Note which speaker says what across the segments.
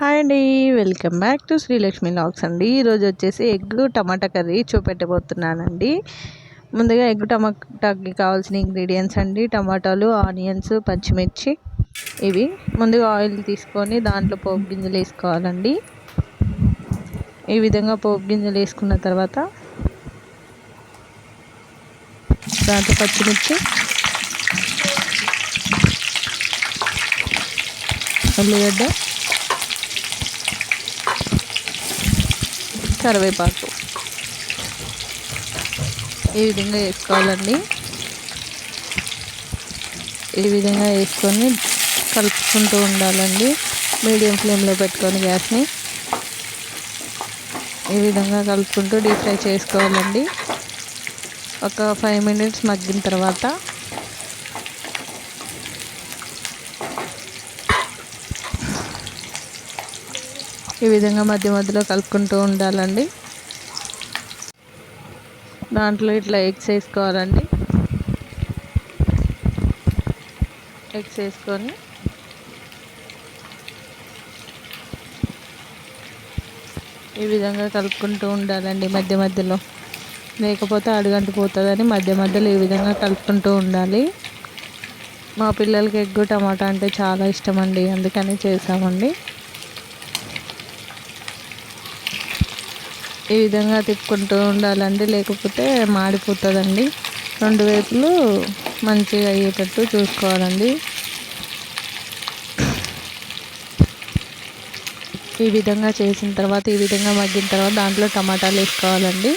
Speaker 1: Hi అండి, welcome back to Srilakshmi vlogs అండి. ఈరోజు వచ్చేసి ఎగ్ టమాటా కర్రీ చూపెట్టబోతున్నానండి. ముందుగా ఎగ్ టమాటాకి కావాల్సిన ఇంగ్రీడియంట్స్ అండి: టమాటాలు, ఆనియన్స్, పచ్చిమిర్చి. ఇవి ముందుగా ఆయిల్ తీసుకొని దాంట్లో పోపు గింజలు వేసుకోవాలండి. ఈ విధంగా పోపు గింజలు వేసుకున్న తర్వాత దాంట్లో పచ్చిమిర్చి, ఉల్లిగడ్డ, కరివేపాకు ఈ విధంగా వేసుకోవాలండి. ఈ విధంగా వేసుకొని కలుపుకుంటూ ఉండాలండి. మీడియం ఫ్లేమ్లో పెట్టుకొని గ్యాస్ని ఈ విధంగా కలుపుకుంటూ డీప్ ఫ్రై చేసుకోవాలండి. ఒక 5 మినిట్స్ మగ్గిన తర్వాత ఈ విధంగా మధ్య మధ్యలో కలుపుకుంటూ ఉండాలండి. దాంట్లో ఇట్లా ఎగ్స్ వేసుకోవాలండి. ఎగ్స్ వేసుకొని ఈ విధంగా కలుపుకుంటూ ఉండాలండి మధ్య మధ్యలో, లేకపోతే అడుగంటిపోతుందని మధ్య మధ్యలో ఈ విధంగా కలుపుకుంటూ ఉండాలి. మా పిల్లలకి ఎగ్ టమాటా అంటే చాలా ఇష్టం అండి, అందుకని చేసామండి. ఈ విధంగా తిప్పుకుంటూ ఉండాలండి, లేకపోతే మాడిపోతుందండి. 2 వైపులు మంచిగా అయ్యేటట్టు చూసుకోవాలండి. ఈ విధంగా చేసిన తర్వాత, ఈ విధంగా మగ్గిన తర్వాత దాంట్లో టమాటాలు వేసుకోవాలండి.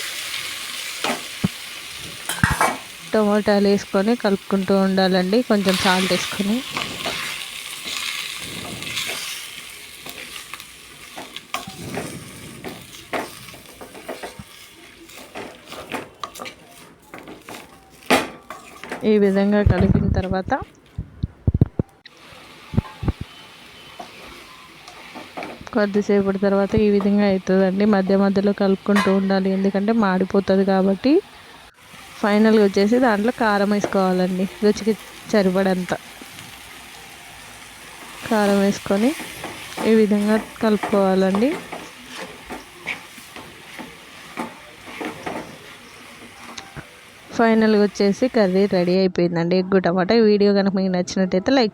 Speaker 1: టమాటాలు వేసుకొని కలుపుకుంటూ ఉండాలండి. కొంచెం సాల్ట్ వేసుకొని ఈ విధంగా కలిపిన తర్వాత కొద్దిసేపటి తర్వాత ఈ విధంగా అవుతుందండి. మధ్య మధ్యలో కలుపుకుంటూ ఉండాలి, ఎందుకంటే మాడిపోతుంది కాబట్టి. ఫైనల్గా వచ్చేసి దాంట్లో కారం వేసుకోవాలండి. రుచికి సరిపడంత కారం వేసుకొని ఈ విధంగా కలుపుకోవాలండి. ఫైనల్గా వచ్చేసి కర్రీ రెడీ అయిపోయిందండి, ఎగ్ టమాటా. ఈ వీడియో కనుక మీకు నచ్చినట్టయితే లైక్